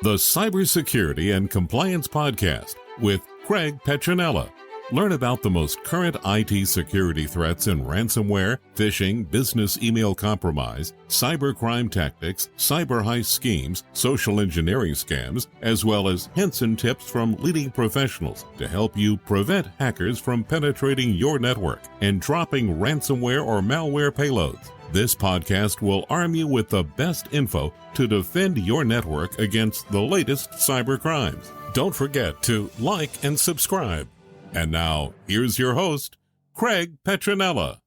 the Cybersecurity and Compliance Podcast with Craig Petronella. Learn about the most current IT security threats in ransomware, phishing, business email compromise, cybercrime tactics, cyber heist schemes, social engineering scams, as well as hints and tips from leading professionals to help you prevent hackers from penetrating your network and dropping ransomware or malware payloads. This podcast will arm you with the best info to defend your network against the latest cyber crimes. Don't forget to like and subscribe. And now, here's your host, Craig Petronella.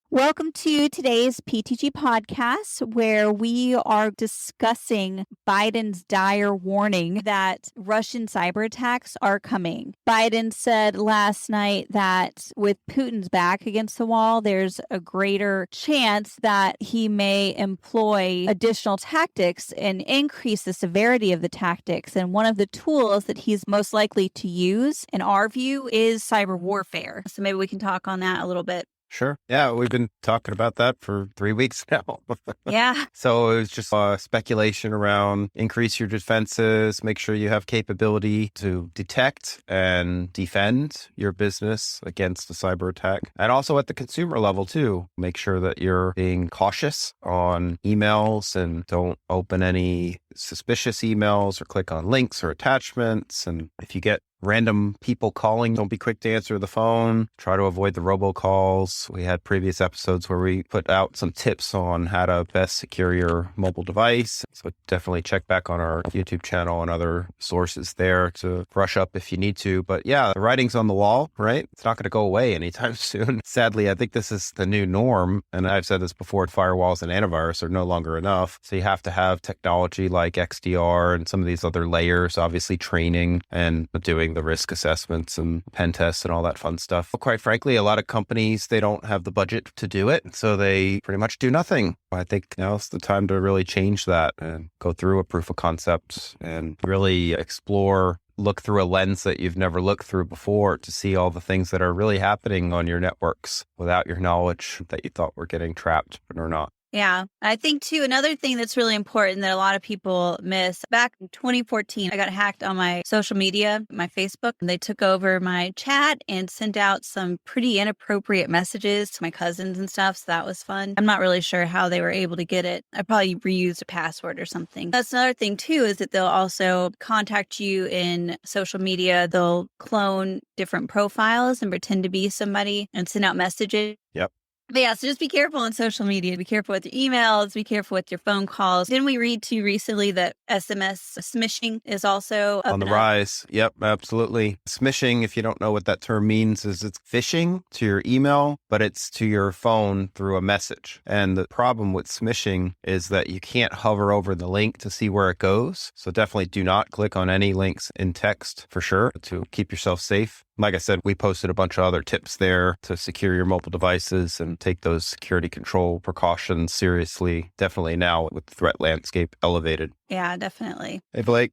Welcome to today's PTG podcast, where we are discussing Biden's dire warning that Russian cyber attacks are coming. Biden said last night that with Putin's back against the wall, there's a greater chance that he may employ additional tactics and increase the severity of the tactics. And one of the tools that he's most likely to use, in our view, is cyber warfare. So maybe we can talk on that a little bit. Sure. Yeah, we've been talking about that for 3 weeks now. Yeah. So it was just speculation around increase your defenses, make sure you have capability to detect and defend your business against a cyber attack. And also at the consumer level too, make sure that you're being cautious on emails and don't open any suspicious emails or click on links or attachments. And if you get random people calling, don't be quick to answer the phone. Try to avoid the robocalls. We had previous episodes where we put out some tips on how to best secure your mobile device. So definitely check back on our YouTube channel and other sources there to brush up if you need to. But yeah, the writing's on the wall, right? It's not going to go away anytime soon. Sadly, I think this is the new norm. And I've said this before, firewalls and antivirus are no longer enough. So you have to have technology like XDR and some of these other layers, obviously training and doing the risk assessments and pen tests and all that fun stuff. But quite frankly, a lot of companies, they don't have the budget to do it. So they pretty much do nothing. I think now's the time to really change that and go through a proof of concept and really explore, look through a lens that you've never looked through before to see all the things that are really happening on your networks without your knowledge that you thought were getting trapped but are not. Yeah. I think, too, another thing that's really important that a lot of people miss, back in 2014, I got hacked on my social media, my Facebook, and they took over my chat and sent out some pretty inappropriate messages to my cousins and stuff. So that was fun. I'm not really sure how they were able to get it. I probably reused a password or something. That's another thing, too, is that they'll also contact you in social media. They'll clone different profiles and pretend to be somebody and send out messages. Yep. But yeah, so just be careful on social media. Be careful with your emails. Be careful with your phone calls. Didn't we read too recently that SMS smishing is also on the rise? Yep, absolutely. Smishing, if you don't know what that term means, is it's phishing to your email, but it's to your phone through a message. And the problem with smishing is that you can't hover over the link to see where it goes. So definitely do not click on any links in text for sure to keep yourself safe. Like I said, we posted a bunch of other tips there to secure your mobile devices and take those security control precautions seriously. Definitely now with the threat landscape elevated. Yeah, definitely. Hey, Blake.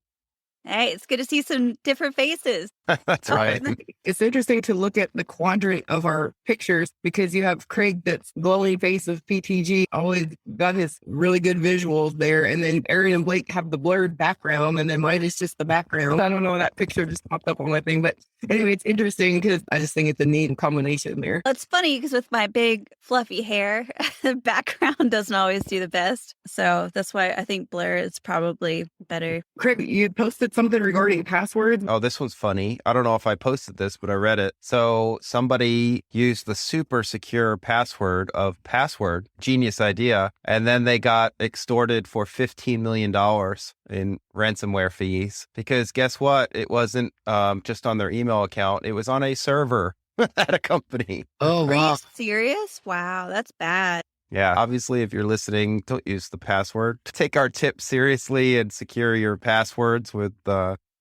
Hey, it's good to see some different faces. That's right. It's interesting to look at the quadrant of our pictures because you have Craig, that's glowing face of PTG, always got his really good visuals there. And then Erin and Blake have the blurred background, and then mine is just the background. I don't know, that picture just popped up on my thing. But anyway, it's interesting because I just think it's a neat combination there. It's funny because with my big fluffy hair, the background doesn't always do the best. So that's why I think blur is probably better. Craig, you posted something regarding passwords. Oh, this one's funny. I don't know if I posted this, but I read it. So somebody used the super secure password of password, genius idea, and then they got extorted for $15 million in ransomware fees because guess what? It wasn't just on their email account. It was on a server at a company. Oh, wow. Are you serious? Wow, that's bad. Yeah, obviously, if you're listening, don't use the password. Take our tips seriously and secure your passwords with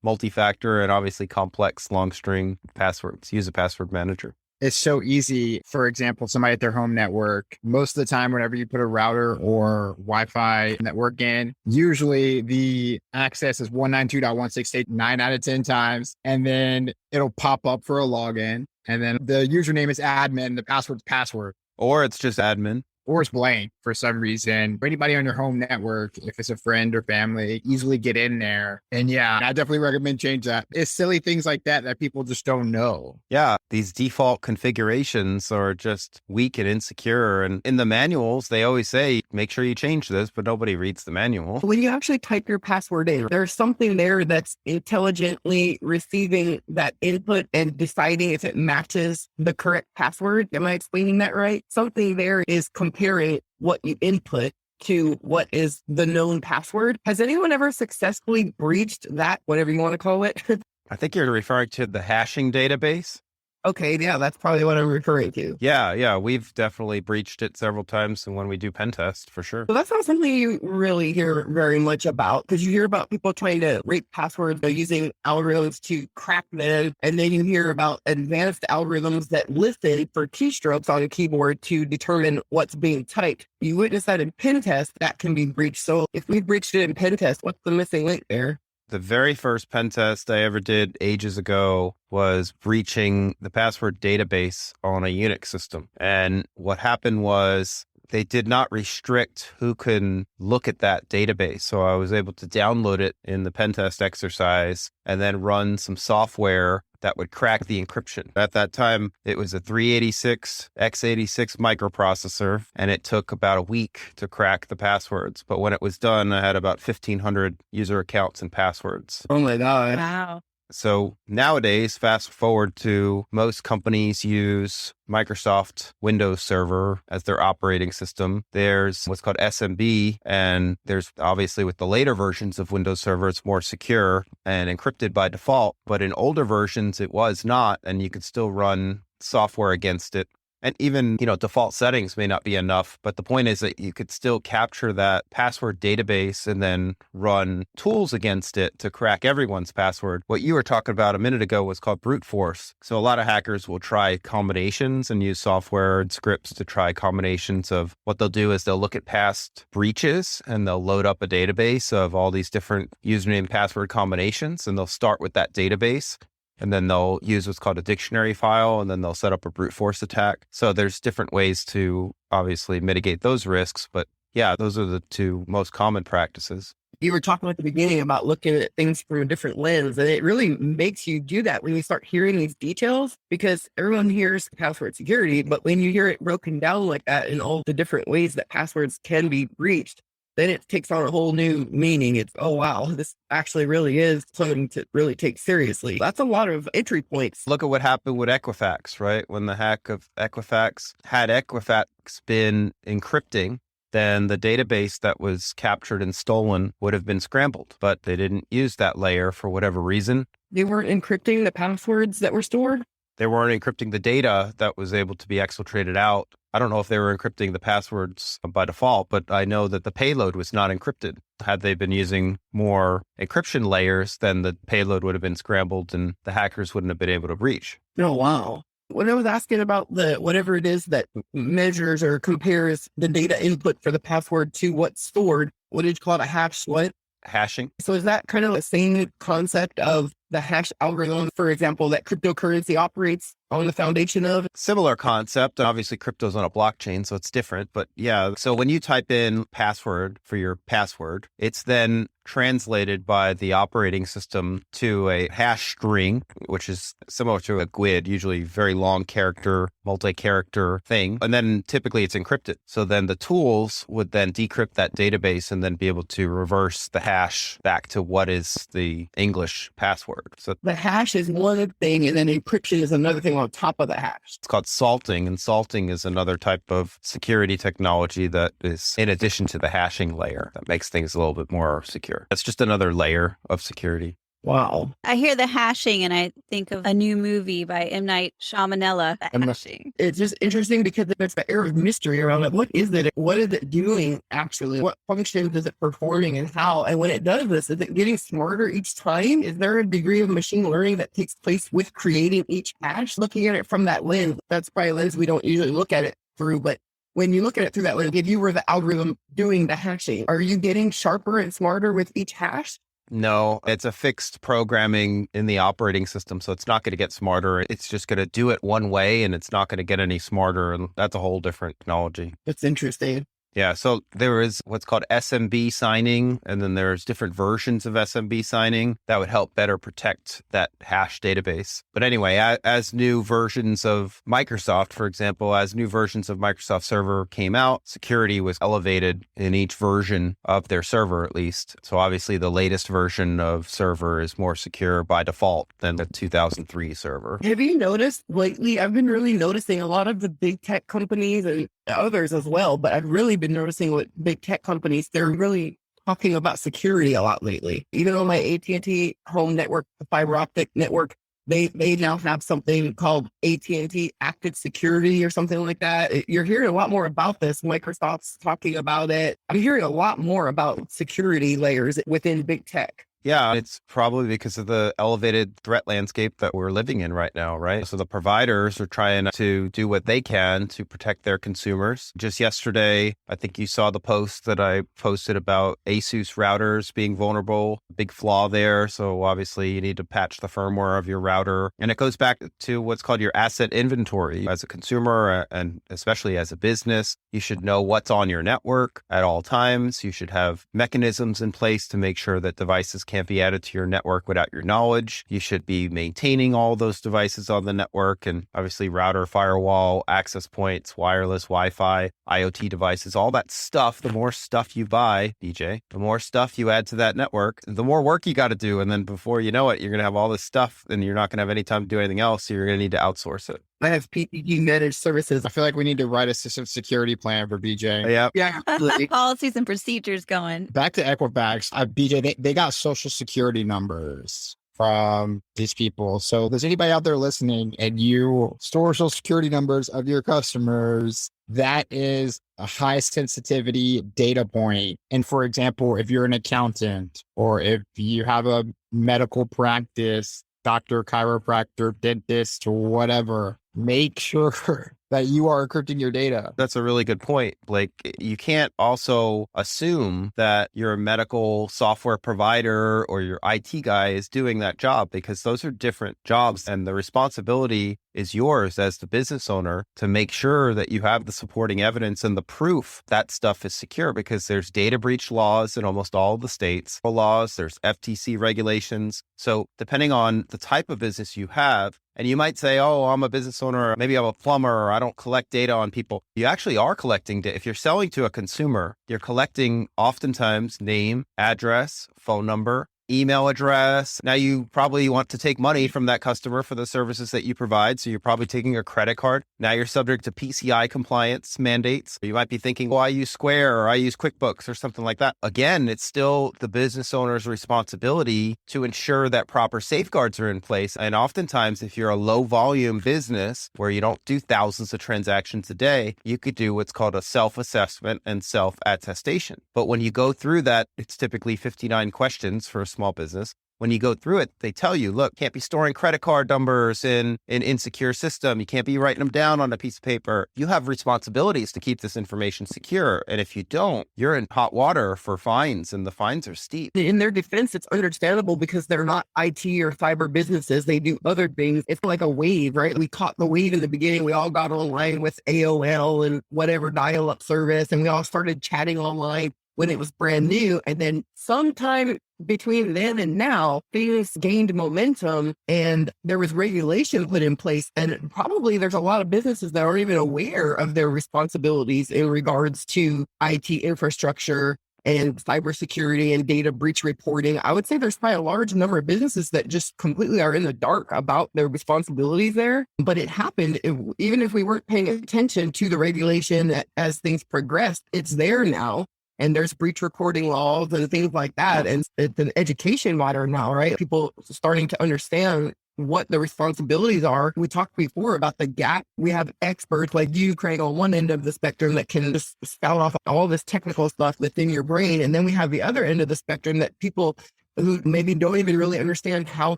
multi-factor and obviously complex long string passwords. Use a password manager. It's so easy. For example, somebody at their home network, most of the time, whenever you put a router or Wi-Fi network in, usually the access is 192.168 9 out of 10 times. And then it'll pop up for a login. And then the username is admin, the password's password. Or it's just admin. or it's blank for some reason. For anybody on your home network, if it's a friend or family, easily get in there. And yeah, I definitely recommend change that. It's silly things like that that people just don't know. Yeah, these default configurations are just weak and insecure. And in the manuals, they always say, make sure you change this, but nobody reads the manual. When you actually type your password in, there's something there that's intelligently receiving that input and deciding if it matches the correct password. Am I explaining that right? Something there is comparing what you input to what is the known password. Has anyone ever successfully breached that, whatever you want to call it? I think you're referring to the hashing database. Okay, yeah, that's probably what I'm referring to. Yeah, we've definitely breached it several times when we do pen tests, for sure. So that's not something you really hear very much about, because you hear about people trying to rape passwords by using algorithms to crack them. And then you hear about advanced algorithms that listen for keystrokes on a keyboard to determine what's being typed. You witness that in pen test, that can be breached. So if we breached it in pen test, what's the missing link there? The very first pen test I ever did ages ago was breaching the password database on a Unix system. And what happened was they did not restrict who can look at that database. So I was able to download it in the pen test exercise and then run some software that would crack the encryption. At that time, it was a 386 x86 microprocessor, and it took about a week to crack the passwords. But when it was done, I had about 1,500 user accounts and passwords. Oh my God. Wow. So nowadays, fast forward to most companies use Microsoft Windows Server as their operating system. There's what's called SMB, and there's obviously with the later versions of Windows Server, it's more secure and encrypted by default. But in older versions, it was not, and you could still run software against it. And even, default settings may not be enough, but the point is that you could still capture that password database and then run tools against it to crack everyone's password. What you were talking about a minute ago was called brute force. So a lot of hackers will try combinations and use software and scripts to try combinations of what they'll do is they'll look at past breaches and they'll load up a database of all these different username password combinations, and they'll start with that database. And then they'll use what's called a dictionary file, and then they'll set up a brute force attack. So there's different ways to obviously mitigate those risks. But yeah, those are the two most common practices. You were talking at the beginning about looking at things through a different lens, and it really makes you do that when you start hearing these details, because everyone hears password security, but when you hear it broken down like that in all the different ways that passwords can be breached, then it takes on a whole new meaning. It's, oh, wow, this actually really is something to really take seriously. That's a lot of entry points. Look at what happened with Equifax, right? When the hack of Equifax, had Equifax been encrypting, then the database that was captured and stolen would have been scrambled. But they didn't use that layer for whatever reason. They weren't encrypting the passwords that were stored? They weren't encrypting the data that was able to be exfiltrated out. I don't know if they were encrypting the passwords by default, but I know that the payload was not encrypted. Had they been using more encryption layers, then the payload would have been scrambled and the hackers wouldn't have been able to breach. Oh, wow. When I was asking about the whatever it is that measures or compares the data input for the password to what's stored, what did you call it? A hash what? Hashing. So is that kind of the same concept of the hash algorithm, for example, that cryptocurrency operates on the foundation of? Similar concept. Obviously, crypto's on a blockchain, so it's different. But yeah, so when you type in password for your password, it's then translated by the operating system to a hash string, which is similar to a GUID, usually very long character, multi-character thing. And then typically it's encrypted. So then the tools would then decrypt that database and then be able to reverse the hash back to what is the English password. So the hash is one thing, and then encryption is another thing on top of the hash. It's called salting, and salting is another type of security technology that is in addition to the hashing layer that makes things a little bit more secure. That's just another layer of security. Wow. I hear the hashing and I think of a new movie by M. Night Shyamalan, the hashing. It's just interesting because there's the air of mystery around it. What is it? What is it doing actually? What functions is it performing and how? And when it does this, is it getting smarter each time? Is there a degree of machine learning that takes place with creating each hash? Looking at it from that lens, that's probably a lens we don't usually look at it through, but when you look at it through that lens, if you were the algorithm doing the hashing, are you getting sharper and smarter with each hash? No, it's a fixed programming in the operating system. So it's not going to get smarter. It's just going to do it one way and it's not going to get any smarter. And that's a whole different technology. That's interesting. Yeah. So there is what's called SMB signing, and then there's different versions of SMB signing that would help better protect that hash database. But anyway, as new versions of Microsoft, for example, as new versions of Microsoft Server came out, security was elevated in each version of their server, at least. So obviously the latest version of server is more secure by default than the 2003 server. Have you noticed lately? I've been really noticing a lot of the big tech companies and others as well, but I've really been noticing with big tech companies, they're really talking about security a lot lately. Even on my AT&T home network, the fiber optic network, they now have something called AT&T Active Security or something like that. You're hearing a lot more about this. Microsoft's talking about it. I'm hearing a lot more about security layers within big tech. Yeah, it's probably because of the elevated threat landscape that we're living in right now, right? So the providers are trying to do what they can to protect their consumers. Just yesterday, I think you saw the post that I posted about ASUS routers being vulnerable, big flaw there. So obviously you need to patch the firmware of your router. And it goes back to what's called your asset inventory. As a consumer and especially as a business, you should know what's on your network at all times. You should have mechanisms in place to make sure that devices can't be added to your network without your knowledge. You should be maintaining all those devices on the network, and obviously router, firewall, access points, wireless, Wi-Fi, IoT devices, all that stuff. The more stuff you buy, DJ, the more stuff you add to that network, the more work you got to do. And then before you know it, you're going to have all this stuff and you're not going to have any time to do anything else. So you're going to need to outsource it. I have PPG managed services. I feel like we need to write a system security plan for BJ. Yeah. Policies and procedures going. Back to Equifax, BJ, they got social security numbers from these people. So if there's anybody out there listening and you store social security numbers of your customers, that is a high sensitivity data point. And for example, if you're an accountant or if you have a medical practice, doctor, chiropractor, dentist, or whatever, make sure that you are encrypting your data. That's a really good point. Like, you can't also assume that your medical software provider or your IT guy is doing that job, because those are different jobs, and the responsibility is yours as the business owner to make sure that you have the supporting evidence and the proof that stuff is secure, because there's data breach laws in almost all of the states, laws, there's FTC regulations. So depending on the type of business you have, and you might say, oh, I'm a business owner, or maybe I'm a plumber, or I don't collect data on people. You actually are collecting data. If you're selling to a consumer, you're collecting oftentimes name, address, phone number, email address. Now you probably want to take money from that customer for the services that you provide. So you're probably taking a credit card. Now you're subject to PCI compliance mandates. You might be thinking, well, I use Square or I use QuickBooks or something like that. Again, it's still the business owner's responsibility to ensure that proper safeguards are in place. And oftentimes, if you're a low volume business where you don't do thousands of transactions a day, you could do what's called a self-assessment and self-attestation. But when you go through that, it's typically 59 questions for a small business. When you go through it, they tell you, look, can't be storing credit card numbers in an insecure system. You can't be writing them down on a piece of paper. You have responsibilities to keep this information secure. And if you don't, you're in hot water for fines, and the fines are steep. In their defense, it's understandable because they're not IT or cyber businesses. They do other things. It's like a wave, right? We caught the wave in the beginning. We all got online with AOL and whatever dial-up service, and we all started chatting online when it was brand new. And then sometime between then and now, things gained momentum and there was regulation put in place. And probably there's a lot of businesses that aren't even aware of their responsibilities in regards to IT infrastructure and cybersecurity and data breach reporting. I would say there's probably a large number of businesses that just completely are in the dark about their responsibilities there. But it happened, even if we weren't paying attention to the regulation as things progressed, it's there now. And there's breach reporting laws and things like that. And it's an education matter now, right? People starting to understand what the responsibilities are. We talked before about the gap. We have experts like you, Craig, on one end of the spectrum that can just spout off all this technical stuff within your brain. And then we have the other end of the spectrum that people who maybe don't even really understand how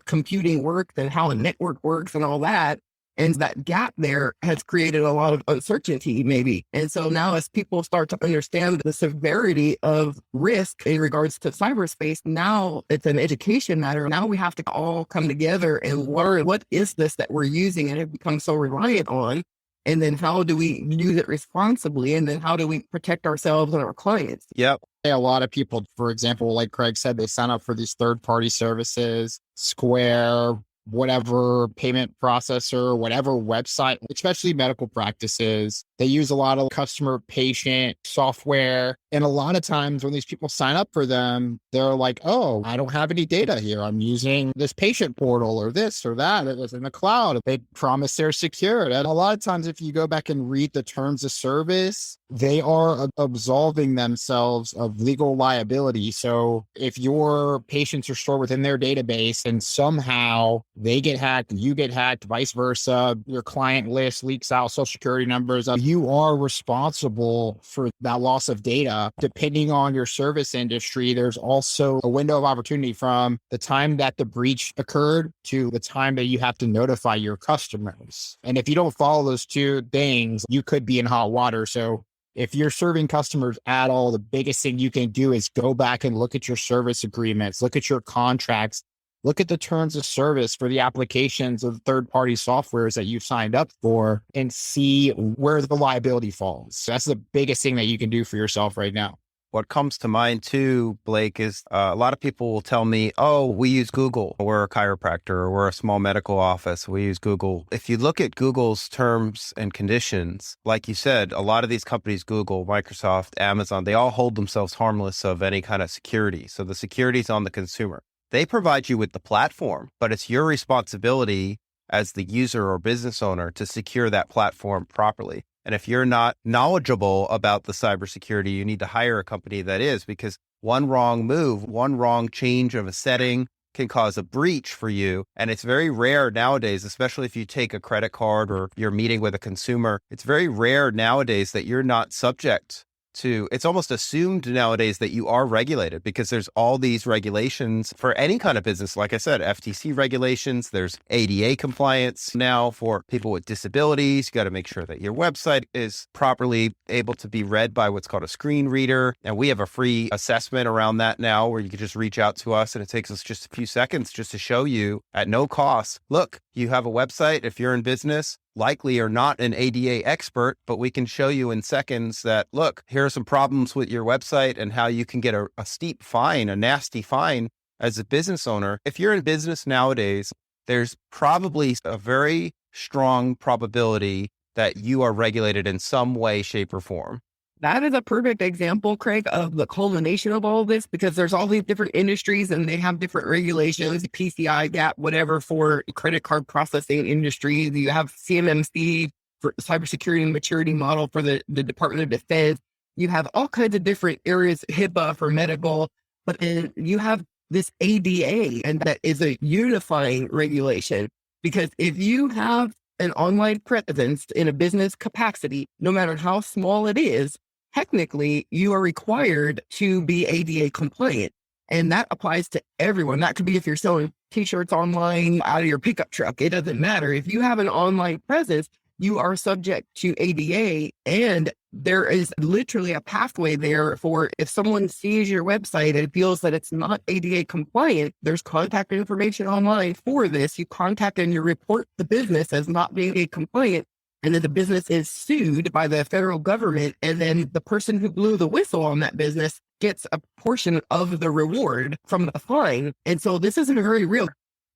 computing works and how a network works and all that. And that gap there has created a lot of uncertainty, maybe. And so now as people start to understand the severity of risk in regards to cyberspace, now it's an education matter. Now we have to all come together and learn what is this that we're using and have become so reliant on. And then how do we use it responsibly? And then how do we protect ourselves and our clients? Yep. A lot of people, for example, like Craig said, they sign up for these third-party services, Square, whatever payment processor, whatever website, especially medical practices. They use a lot of customer patient software. And a lot of times when these people sign up for them, they're like, oh, I don't have any data here. I'm using this patient portal or this or that. It was in the cloud. They promise they're secured. And a lot of times, if you go back and read the terms of service, they are absolving themselves of legal liability. So if your patients are stored within their database and somehow they get hacked, you get hacked, vice versa, your client list leaks out social security numbers, you are responsible for that loss of data. Depending on your service industry, there's also a window of opportunity from the time that the breach occurred to the time that you have to notify your customers. And if you don't follow those two things, you could be in hot water. So if you're serving customers at all, the biggest thing you can do is go back and look at your service agreements, look at your contracts, look at the terms of service for the applications of third-party softwares that you've signed up for and see where the liability falls. So that's the biggest thing that you can do for yourself right now. What comes to mind too, Blake, is a lot of people will tell me, oh, we use Google. We're a chiropractor or we're a small medical office. We use Google. If you look at Google's terms and conditions, like you said, a lot of these companies, Google, Microsoft, Amazon, they all hold themselves harmless of any kind of security. So the security is on the consumer. They provide you with the platform, but it's your responsibility as the user or business owner to secure that platform properly. And if you're not knowledgeable about the cybersecurity, you need to hire a company that is, because one wrong move, one wrong change of a setting can cause a breach for you. And it's very rare nowadays, especially if you take a credit card or you're meeting with a consumer, it's very rare nowadays that you're not subject to, it's almost assumed nowadays that you are regulated because there's all these regulations for any kind of business. Like I said, FTC regulations, there's ADA compliance now for people with disabilities. You got to make sure that your website is properly able to be read by what's called a screen reader. And we have a free assessment around that now where you can just reach out to us and it takes us just a few seconds just to show you at no cost. Look, you have a website. If you're in business, likely are not an ADA expert, but we can show you in seconds that, look, here are some problems with your website and how you can get a steep fine, a nasty fine as a business owner. If you're in business nowadays, there's probably a very strong probability that you are regulated in some way, shape, or form. That is a perfect example, Craig, of the culmination of all of this, because there's all these different industries and they have different regulations, PCI, GAP, whatever, for credit card processing industry. You have CMMC for cybersecurity and maturity model for the Department of Defense. You have all kinds of different areas, HIPAA for medical, but then you have this ADA, and that is a unifying regulation. Because if you have an online presence in a business capacity, no matter how small it is, technically you are required to be ADA compliant. And that applies to everyone. That could be if you're selling t-shirts online out of your pickup truck. It doesn't matter. If you have an online presence, you are subject to ADA, and there is literally a pathway there for if someone sees your website and feels that it's not ADA compliant, there's contact information online for this. You contact and you report the business as not being ADA compliant, and then the business is sued by the federal government, and then the person who blew the whistle on that business gets a portion of the reward from the fine. And so this isn't very real.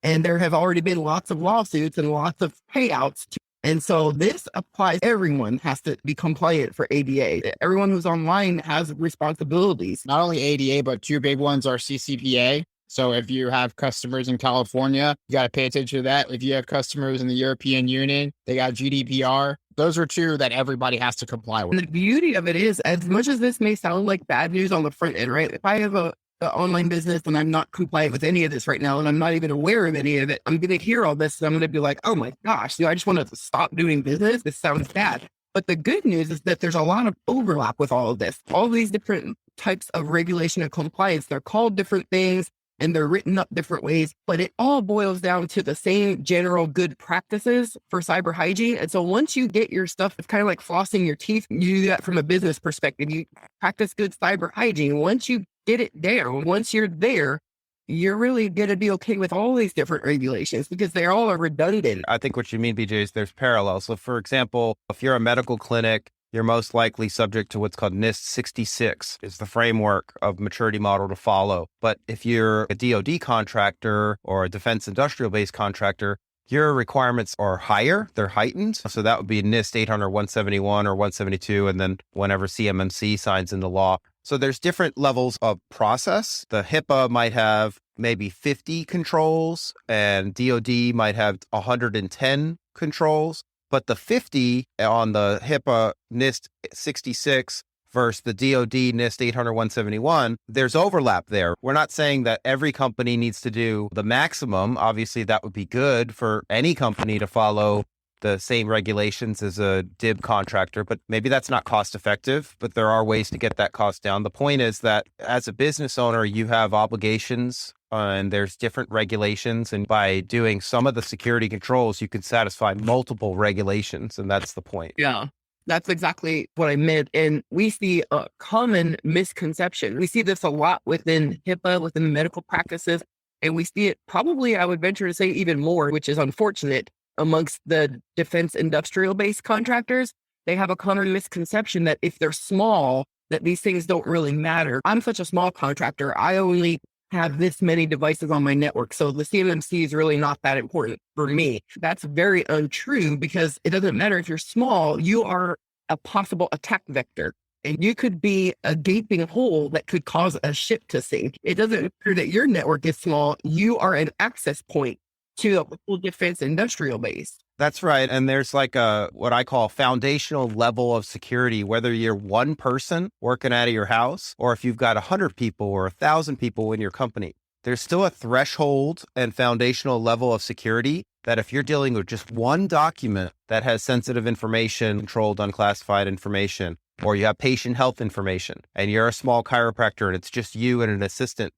And there have already been lots of lawsuits and lots of payouts. And so this applies. Everyone has to be compliant for ADA. Everyone who's online has responsibilities. Not only ADA, but two big ones are Ccpa. So if you have customers in California, you got to pay attention to that. If you have customers in the European Union, they got GDPR. Those are two that everybody has to comply with. And the beauty of it is, as much as this may sound like bad news on the front end, right? If I have an online business and I'm not compliant with any of this right now, and I'm not even aware of any of it, I'm going to hear all this and I'm going to be like, oh my gosh, I just want to stop doing business. This sounds bad. But the good news is that there's a lot of overlap with all of this. All these different types of regulation and compliance, they're called different things. and they're written up different ways, but it all boils down to the same general good practices for cyber hygiene. And so once you get your stuff, it's kind of like flossing your teeth. You do that from a business perspective. You practice good cyber hygiene. Once you get it down, once you're there, you're really going to be okay with all these different regulations because they all are redundant. I think what you mean, BJ, is there's parallels. So for example, if you're a medical clinic, you're most likely subject to what's called NIST 66 is the framework of maturity model to follow. But if you're a DoD contractor or a defense industrial based contractor, your requirements are higher, they're heightened. So that would be NIST 800, 171 or 172, and then whenever CMMC signs into law. So there's different levels of process. The HIPAA might have maybe 50 controls and DoD might have 110 controls. But the 50 on the HIPAA NIST 66 versus the DoD NIST 800, 171, there's overlap there. We're not saying that every company needs to do the maximum. Obviously, that would be good for any company to follow the same regulations as a DIB contractor, but maybe that's not cost effective, but there are ways to get that cost down. The point is that as a business owner, you have obligations and there's different regulations. And by doing some of the security controls, you can satisfy multiple regulations. And that's the point. Yeah. That's exactly what I meant. And we see a common misconception. We see this a lot within HIPAA, within the medical practices, and we see it probably, I would venture to say, even more, which is unfortunate, amongst the defense industrial based contractors. They have a common misconception that if they're small, that these things don't really matter. I'm such a small contractor. I only have this many devices on my network. So the CMMC is really not that important for me. That's very untrue because it doesn't matter if you're small, you are a possible attack vector. And you could be a gaping hole that could cause a ship to sink. It doesn't matter that your network is small. You are an access point to a whole defense industrial base. That's right. And there's like a, what I call foundational level of security, whether you're one person working out of your house, or if you've got 100 people or 1,000 people in your company, there's still a threshold and foundational level of security that if you're dealing with just one document that has sensitive information, controlled unclassified information, or you have patient health information and you're a small chiropractor and it's just you and an assistant,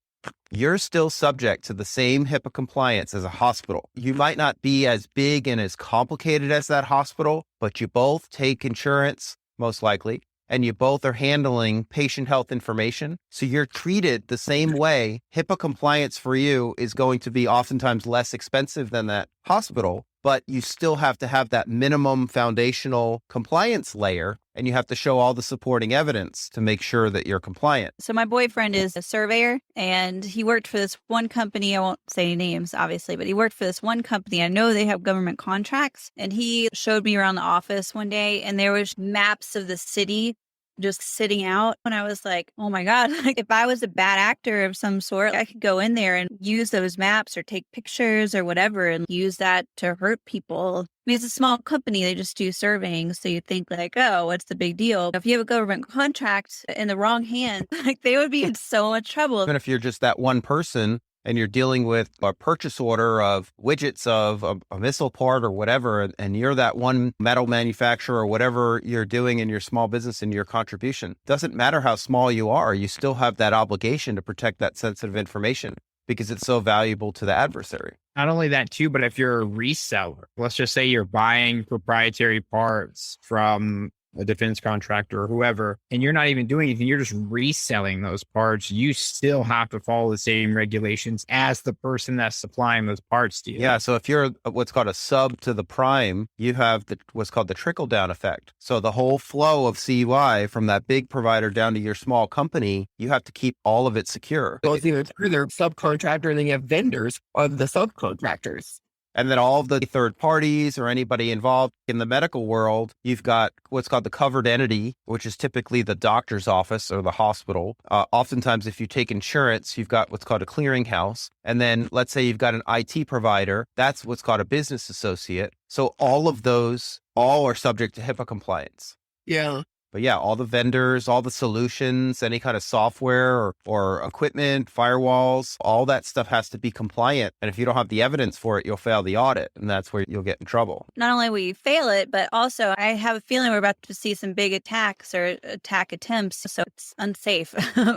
you're still subject to the same HIPAA compliance as a hospital. You might not be as big and as complicated as that hospital, but you both take insurance, most likely, and you both are handling patient health information. So you're treated the same way. HIPAA compliance for you is going to be oftentimes less expensive than that hospital, but you still have to have that minimum foundational compliance layer, and you have to show all the supporting evidence to make sure that you're compliant. So my boyfriend is a surveyor, and he worked for this one company. I won't say any names, obviously, but he worked for this one company. I know they have government contracts, and he showed me around the office one day, and there was maps of the city just sitting out. And I was like, oh my God, like if I was a bad actor of some sort, I could go in there and use those maps or take pictures or whatever and use that to hurt people. I mean, it's a small company. They just do surveying. So you think like, oh, what's the big deal? If you have a government contract in the wrong hand, like they would be in so much trouble. Even if you're just that one person and you're dealing with a purchase order of widgets of a missile part or whatever, and you're that one metal manufacturer or whatever you're doing in your small business and your contribution, doesn't matter how small you are, you still have that obligation to protect that sensitive information because it's so valuable to the adversary. Not only that too, but if you're a reseller, let's just say you're buying proprietary parts from a defense contractor or whoever, and you're not even doing anything, you're just reselling those parts, you still have to follow the same regulations as the person that's supplying those parts to you. Yeah. So if you're what's called a sub to the prime, you have what's called the trickle down effect. So the whole flow of CUI from that big provider down to your small company, you have to keep all of it secure. Well, it's even further subcontractor, and then you have vendors of the subcontractors. And then all of the third parties or anybody involved in the medical world, you've got what's called the covered entity, which is typically the doctor's office or the hospital. Oftentimes, if you take insurance, you've got what's called a clearinghouse. And then let's say you've got an IT provider, that's what's called a business associate. So all of those all are subject to HIPAA compliance. Yeah. But yeah, all the vendors, all the solutions, any kind of software or equipment, firewalls, all that stuff has to be compliant. And if you don't have the evidence for it, you'll fail the audit. And that's where you'll get in trouble. Not only will you fail it, but also I have a feeling we're about to see some big attacks or attack attempts. So it's unsafe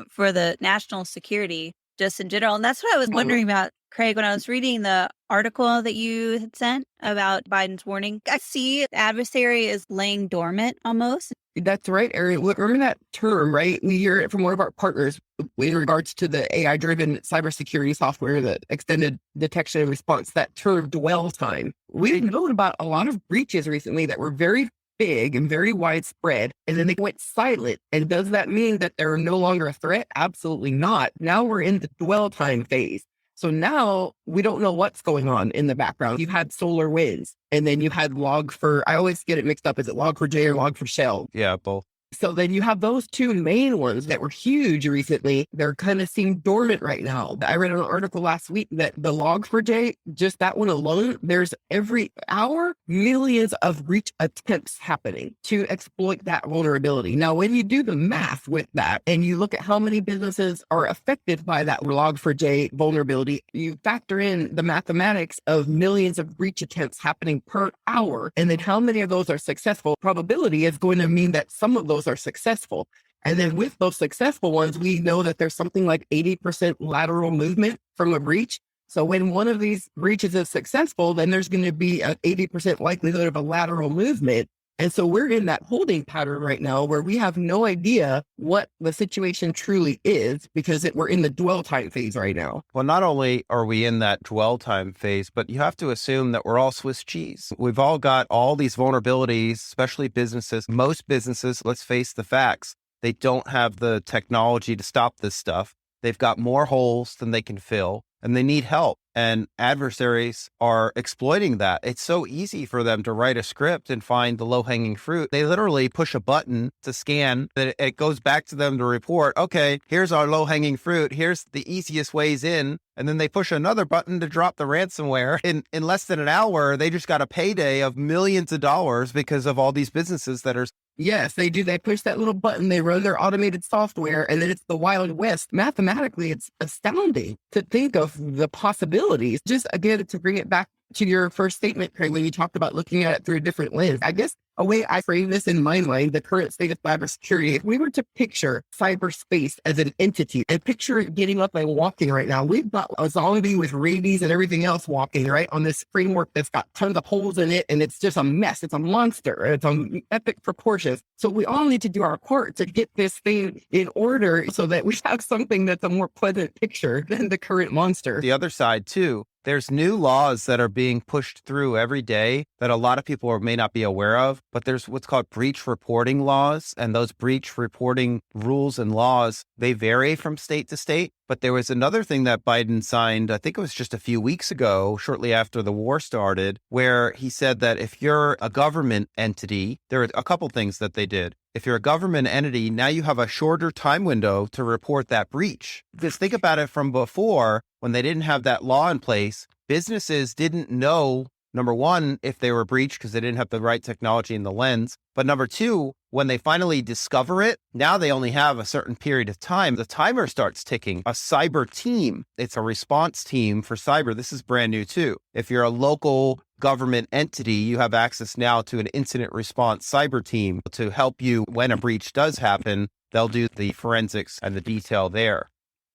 for the national security. just in general. And that's what I was wondering about, Craig, when I was reading the article that you had sent about Biden's warning. I see the adversary is laying dormant almost. That's right, Erin. Remember that term, right? We hear it from one of our partners in regards to the AI-driven cybersecurity software, the extended detection and response, that term dwell time. We've known about a lot of breaches recently that were very big and very widespread, and then they went silent. And does that mean that they're no longer a threat? Absolutely not. Now we're in the dwell time phase. So now we don't know what's going on in the background. You've had solar winds, and then you had I always get it mixed up. Is it Log4j or Log4Shell? Yeah, both. So then you have those two main ones that were huge recently. They're kind of seem dormant right now. I read an article last week that the Log4j, just that one alone, there's every hour millions of breach attempts happening to exploit that vulnerability. Now, when you do the math with that and you look at how many businesses are affected by that Log4j vulnerability, you factor in the mathematics of millions of breach attempts happening per hour, and then how many of those are successful. Probability is going to mean that some of those are successful. And then with those successful ones, we know that there's something like 80% lateral movement from a breach. So when one of these breaches is successful, then there's going to be an 80% likelihood of a lateral movement. And so we're in that holding pattern right now where we have no idea what the situation truly is because we're in the dwell time phase right now. Well, not only are we in that dwell time phase, but you have to assume that we're all Swiss cheese. We've all got all these vulnerabilities, especially businesses. Most businesses, let's face the facts, they don't have the technology to stop this stuff. They've got more holes than they can fill, and they need help. And adversaries are exploiting that. It's so easy for them to write a script and find the low-hanging fruit. They literally push a button to scan, that it goes back to them to report, okay, here's our low-hanging fruit. Here's the easiest ways in. And then they push another button to drop the ransomware. In less than an hour, they just got a payday of millions of dollars because of all these businesses that are... Yes, they do. They push that little button, they run their automated software, and then it's the Wild West. Mathematically, it's astounding to think of the possibilities. Just again, to bring it back to your first statement, Craig, when you talked about looking at it through a different lens, I guess a way I frame this in my mind, the current state of cybersecurity, if we were to picture cyberspace as an entity and picture it getting up and walking right now, we've got a zombie with rabies and everything else walking, right, on this framework that's got tons of holes in it, and it's just a mess. It's a monster. It's on epic proportions. So we all need to do our part to get this thing in order so that we have something that's a more pleasant picture than the current monster. The other side, too, there's new laws that are being pushed through every day that a lot of people may not be aware of, but there's what's called breach reporting laws. And those breach reporting rules and laws, they vary from state to state. But there was another thing that Biden signed, I think it was just a few weeks ago, shortly after the war started, where he said that if you're a government entity, there are a couple things that they did. If you're a government entity, now you have a shorter time window to report that breach. Because think about it from before, when they didn't have that law in place, businesses didn't know, number one, if they were breached because they didn't have the right technology in the lens. But number two, when they finally discover it, now they only have a certain period of time. The timer starts ticking. A cyber team, it's a response team for cyber. This is brand new too. If you're a local government entity, you have access now to an incident response cyber team to help you when a breach does happen. They'll do the forensics and the detail there.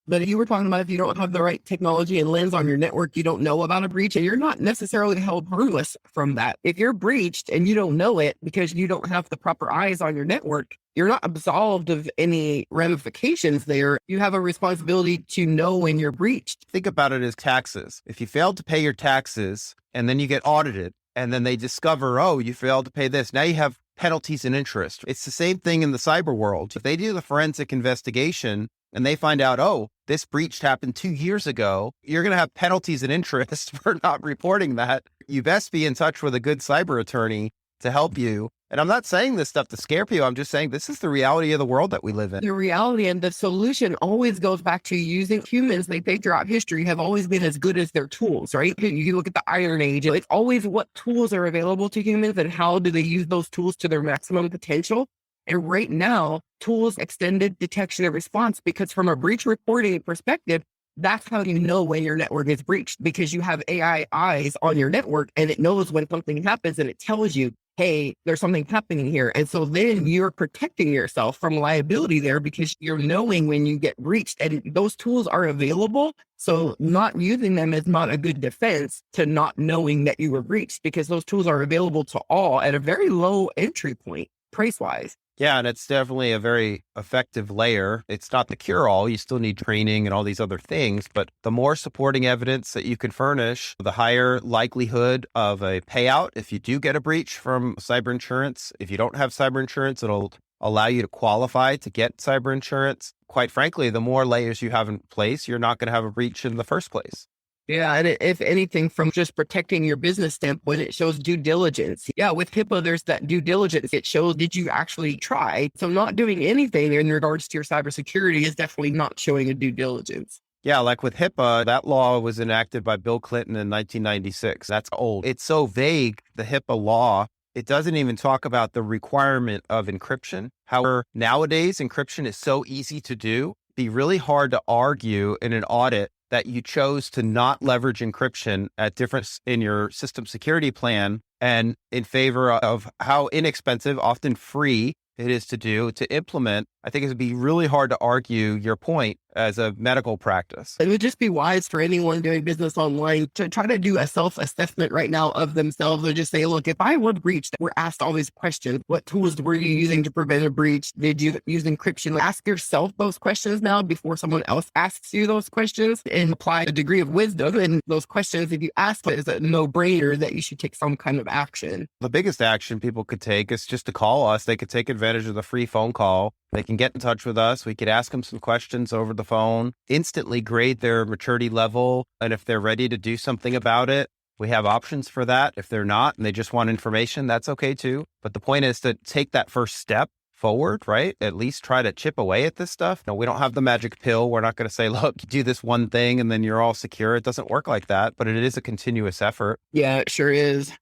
But you were talking about if you don't have the right technology and lens on your network, you don't know about a breach, and you're not necessarily held harmless from that. If you're breached and you don't know it because you don't have the proper eyes on your network, you're not absolved of any ramifications there. You have a responsibility to know when you're breached. Think about it as taxes. If you failed to pay your taxes and then you get audited and then they discover, oh, you failed to pay this, now you have penalties and interest. It's the same thing in the cyber world. If they do the forensic investigation and they find out, oh, this breach happened 2 years ago, you're going to have penalties and interest for not reporting that. You best be in touch with a good cyber attorney to help you. And I'm not saying this stuff to scare people. I'm just saying this is the reality of the world that we live in. The reality and the solution always goes back to using humans. They throughout history have always been as good as their tools, right? You look at the Iron Age. It's always what tools are available to humans and how do they use those tools to their maximum potential. And right now, tools extended detection and response, because from a breach reporting perspective, that's how you know when your network is breached, because you have AI eyes on your network and it knows when something happens and it tells you, hey, there's something happening here. And so then you're protecting yourself from liability there because you're knowing when you get breached, and those tools are available. So not using them is not a good defense to not knowing that you were breached, because those tools are available to all at a very low entry point price wise. Yeah, and it's definitely a very effective layer. It's not the cure-all. You still need training and all these other things, but the more supporting evidence that you can furnish, the higher likelihood of a payout if you do get a breach from cyber insurance. If you don't have cyber insurance, it'll allow you to qualify to get cyber insurance. Quite frankly, the more layers you have in place, you're not going to have a breach in the first place. Yeah. And if anything, from just protecting your business standpoint, it shows due diligence. Yeah. With HIPAA, there's that due diligence. It shows, did you actually try? So not doing anything in regards to your cybersecurity is definitely not showing a due diligence. Yeah, like with HIPAA, that law was enacted by Bill Clinton in 1996. That's old. It's so vague, the HIPAA law. It doesn't even talk about the requirement of encryption. However, nowadays, encryption is so easy to do. It'd be really hard to argue in an audit that you chose to not leverage encryption at different in your system security plan, and in favor of how inexpensive, often free, it is to implement. I think it would be really hard to argue your point as a medical practice. It would just be wise for anyone doing business online to try to do a self-assessment right now of themselves, and just say, look, if I was breached, we're asked all these questions. What tools were you using to prevent a breach? Did you use encryption? Ask yourself those questions now before someone else asks you those questions, and apply a degree of wisdom. And those questions, if you ask, is a no-brainer that you should take some kind of action. The biggest action people could take is just to call us. They could take advantage of the free phone call. They can get in touch with us. We could ask them some questions over the phone, instantly grade their maturity level. And if they're ready to do something about it, we have options for that. If they're not and they just want information, that's okay too. But the point is to take that first step forward, right? At least try to chip away at this stuff. No, we don't have the magic pill. We're not going to say, look, do this one thing and then you're all secure. It doesn't work like that, but it is a continuous effort. Yeah, it sure is.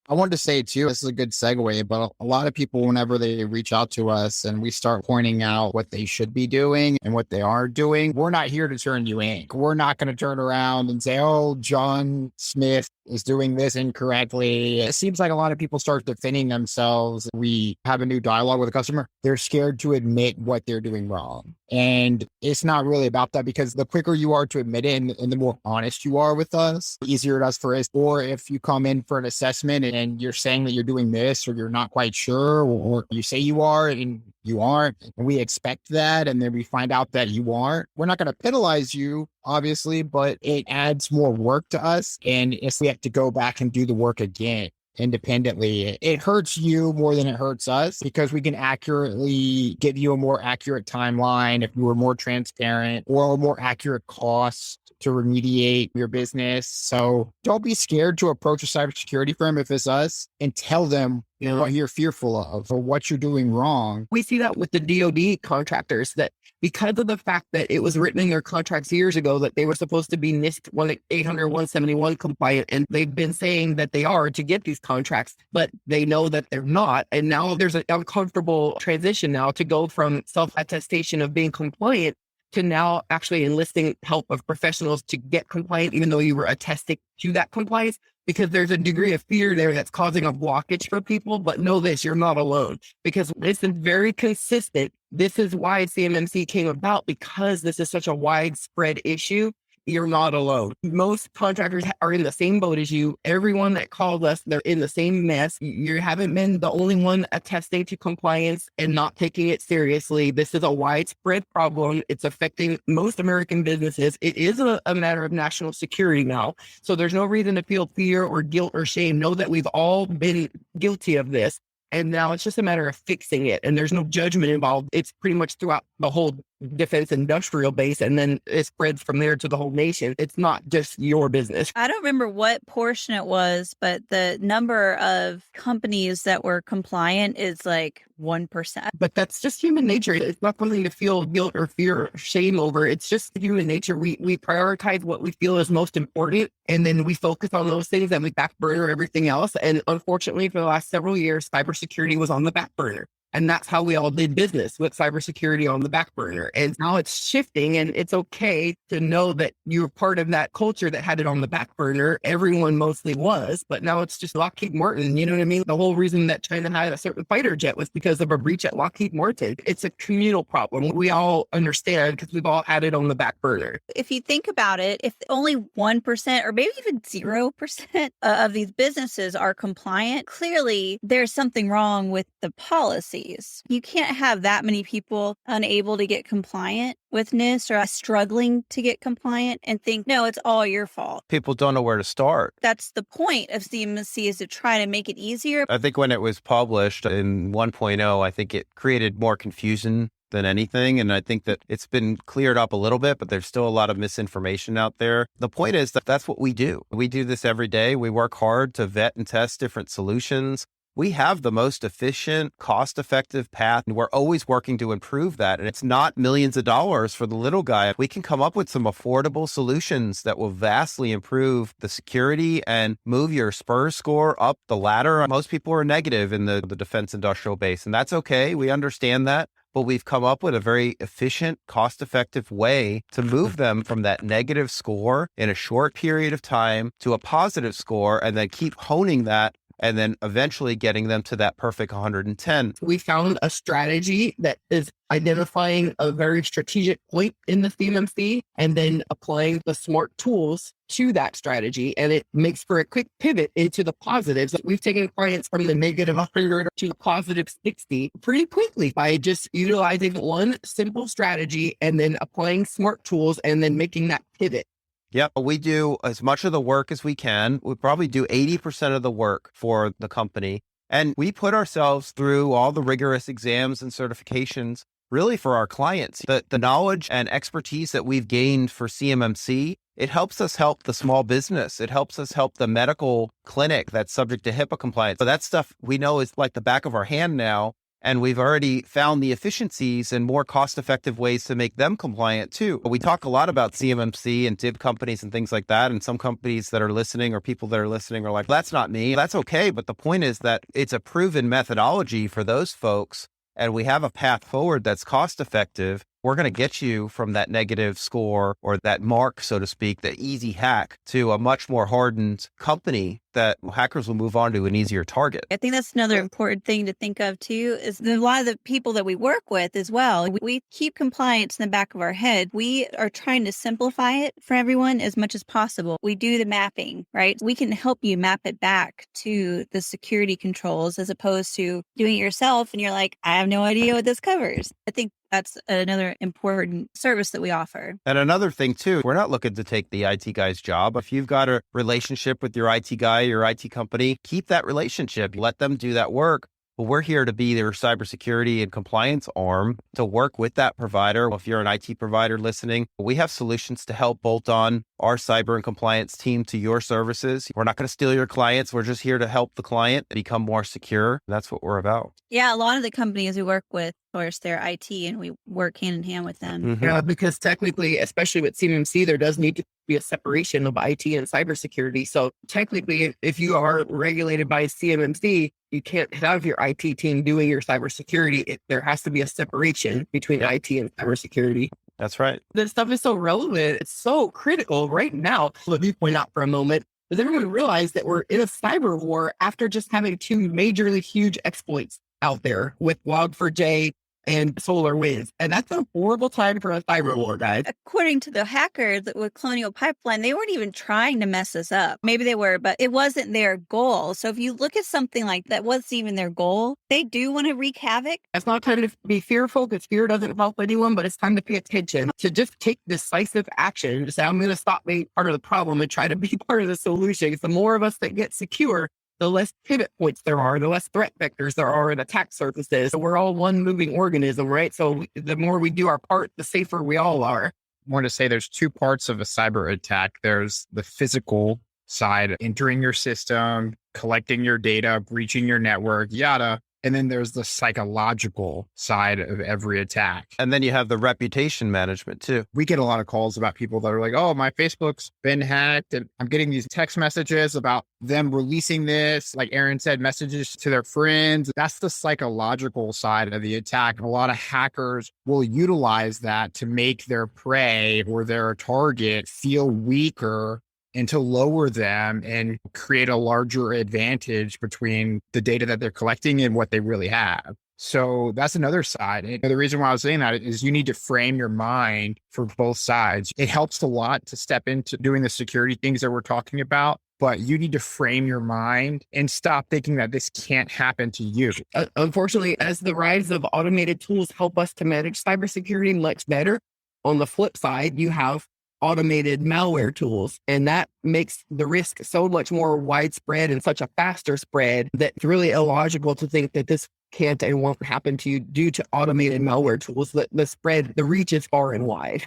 I wanted to say too, this is a good segue, but a lot of people, whenever they reach out to us and we start pointing out what they should be doing and what they are doing, we're not here to turn you in. We're not going to turn around and say, oh, John Smith is doing this incorrectly. It seems like a lot of people start defending themselves. We have a new dialogue with a customer. They're scared to admit what they're doing wrong. And it's not really about that, because the quicker you are to admit it and the more honest you are with us, the easier it is for us. Or if you come in for an assessment and you're saying that you're doing this, or you're not quite sure, or you say you are and you aren't, and we expect that, and then we find out that you aren't, we're not going to penalize you, obviously, but it adds more work to us. And if we have to go back and do the work again independently, it hurts you more than it hurts us, because we can accurately give you a more accurate timeline if you were more transparent, or a more accurate cost to remediate your business. So don't be scared to approach a cybersecurity firm if it's us, and tell them what you're fearful of or what you're doing wrong. We see that with the DoD contractors, that because of the fact that it was written in their contracts years ago that they were supposed to be NIST 800-171 compliant, and they've been saying that they are to get these contracts, but they know that they're not. And now there's an uncomfortable transition now to go from self-attestation of being compliant to now actually enlisting help of professionals to get compliant, even though you were attesting to that compliance, because there's a degree of fear there that's causing a blockage for people. But know this, you're not alone, because this is very consistent. This is why CMMC came about, because this is such a widespread issue. You're not alone. Most contractors are in the same boat as you. Everyone that called us, they're in the same mess. You haven't been the only one attesting to compliance and not taking it seriously. This is a widespread problem. It's affecting most American businesses. It is a matter of national security now. So there's no reason to feel fear or guilt or shame. Know that we've all been guilty of this. And now it's just a matter of fixing it. And there's no judgment involved. It's pretty much throughout the whole defense industrial base. And then it spreads from there to the whole nation. It's not just your business. I don't remember what portion it was, but the number of companies that were compliant is like 1%. But that's just human nature. It's not something to feel guilt or fear or shame over. It's just human nature. We prioritize what we feel is most important, and then we focus on those things, and we back burner everything else. And unfortunately, for the last several years, cybersecurity was on the back burner. And that's how we all did business, with cybersecurity on the back burner. And now it's shifting, and it's okay to know that you're part of that culture that had it on the back burner. Everyone mostly was, but now it's just Lockheed Martin. You know what I mean? The whole reason that China had a certain fighter jet was because of a breach at Lockheed Martin. It's a communal problem. We all understand because we've all had it on the back burner. If you think about it, if only 1% or maybe even 0% of these businesses are compliant, clearly there's something wrong with the policies. You can't have that many people unable to get compliant with NIST or struggling to get compliant and think, no, it's all your fault. People don't know where to start. That's the point of CMMC, is to try to make it easier. I think when it was published in 1.0, I think it created more confusion than anything. And I think that it's been cleared up a little bit, but there's still a lot of misinformation out there. The point is that that's what we do. We do this every day. We work hard to vet and test different solutions. We have the most efficient, cost-effective path, and we're always working to improve that. And it's not millions of dollars for the little guy. We can come up with some affordable solutions that will vastly improve the security and move your SPURS score up the ladder. Most people are negative in the defense industrial base, and that's okay. We understand that. But we've come up with a very efficient, cost-effective way to move them from that negative score in a short period of time to a positive score, and then keep honing that, and then eventually getting them to that perfect 110. We found a strategy that is identifying a very strategic point in the CMMC and then applying the smart tools to that strategy. And it makes for a quick pivot into the positives. We've taken clients from the negative 100 to the positive 60 pretty quickly by just utilizing one simple strategy and then applying smart tools and then making that pivot. Yep. We do as much of the work as we can. We probably do 80% of the work for the company. And we put ourselves through all the rigorous exams and certifications really for our clients. The knowledge and expertise that we've gained for CMMC, it helps us help the small business. It helps us help the medical clinic that's subject to HIPAA compliance. So that stuff we know is like the back of our hand now. And we've already found the efficiencies and more cost-effective ways to make them compliant too. We talk a lot about CMMC and DIB companies and things like that. And some companies that are listening or people that are listening are like, that's not me. That's okay. But the point is that it's a proven methodology for those folks. And we have a path forward that's cost-effective. We're going to get you from that negative score or that mark, so to speak, the easy hack, to a much more hardened company that hackers will move on to an easier target. I think that's another important thing to think of too, is a lot of the people that we work with as well. We keep compliance in the back of our head. We are trying to simplify it for everyone as much as possible. We do the mapping, right? We can help you map it back to the security controls as opposed to doing it yourself. And you're like, I have no idea what this covers. I think that's another important service that we offer. And another thing too, we're not looking to take the IT guy's job. If you've got a relationship with your IT guy, your IT company, keep that relationship. Let them do that work. But we're here to be their cybersecurity and compliance arm to work with that provider. If you're an IT provider listening, we have solutions to help bolt on our cyber and compliance team to your services. We're not going to steal your clients. We're just here to help the client become more secure. That's what we're about. Yeah, a lot of the companies we work with, of course, they're IT, and we work hand in hand with them. Mm-hmm. Yeah, because technically, especially with CMMC, there does need to be a separation of IT and cybersecurity. So technically, if you are regulated by CMMC, you can't have your IT team doing your cybersecurity. There has to be a separation between IT and cybersecurity. That's right. This stuff is so relevant. It's so critical right now. Let me point out for a moment, does everyone realize that we're in a cyber war after just having two majorly huge exploits out there with Log4j and SolarWinds? And that's a horrible time for a cyber war, guys. According to the hackers with Colonial Pipeline, they weren't even trying to mess us up. Maybe they were, but it wasn't their goal. So if you look at something like that, wasn't even their goal, they do want to wreak havoc. It's not time to be fearful, because fear doesn't help anyone, but it's time to pay attention, to just take decisive action, to say, I'm going to stop being part of the problem and try to be part of the solution. Because the more of us that get secure, the less pivot points there are, the less threat vectors there are in attack surfaces. So we're all one moving organism, right? So the more we do our part, the safer we all are. I want to say there's two parts of a cyber attack. There's the physical side, entering your system, collecting your data, breaching your network, yada. And then there's the psychological side of every attack. And then you have the reputation management too. We get a lot of calls about people that are like, oh, my Facebook's been hacked. And I'm getting these text messages about them releasing this, like Erin said, messages to their friends. That's the psychological side of the attack. A lot of hackers will utilize that to make their prey or their target feel weaker and to lower them and create a larger advantage between the data that they're collecting and what they really have. So that's another side. And the reason why I was saying that is you need to frame your mind for both sides. It helps a lot to step into doing the security things that we're talking about, but you need to frame your mind and stop thinking that this can't happen to you. Unfortunately, as the rise of automated tools help us to manage cybersecurity much better, on the flip side, you have automated malware tools. And that makes the risk so much more widespread and such a faster spread that it's really illogical to think that this can't and won't happen to you due to automated malware tools. The spread, the reach is far and wide.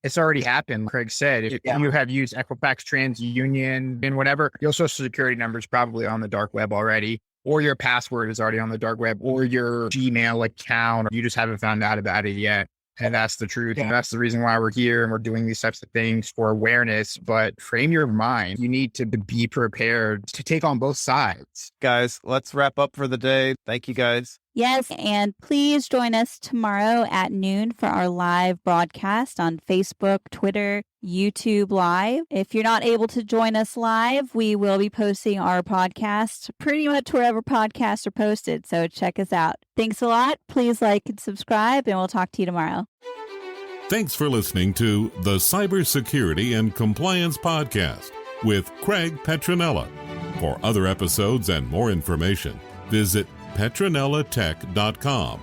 It's already happened. Craig said, if you have used Equifax, TransUnion, and whatever, your social security number is probably on the dark web already, or your password is already on the dark web, or your Gmail account, or you just haven't found out about it yet. And that's the truth. Yeah. And that's the reason why we're here and we're doing these types of things for awareness. But frame your mind. You need to be prepared to take on both sides. Guys, let's wrap up for the day. Thank you, guys. Yes, and please join us tomorrow at noon for our live broadcast on Facebook, Twitter, YouTube Live. If you're not able to join us live, we will be posting our podcast pretty much wherever podcasts are posted, so check us out. Thanks a lot. Please like and subscribe, and we'll talk to you tomorrow. Thanks for listening to the Cybersecurity and Compliance Podcast with Craig Petronella. For other episodes and more information, visit PetronellaTech.com.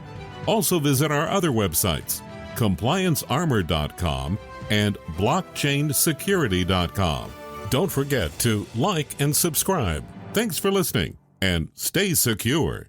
Also visit our other websites, ComplianceArmor.com and BlockchainSecurity.com. Don't forget to like and subscribe. Thanks for listening, and stay secure.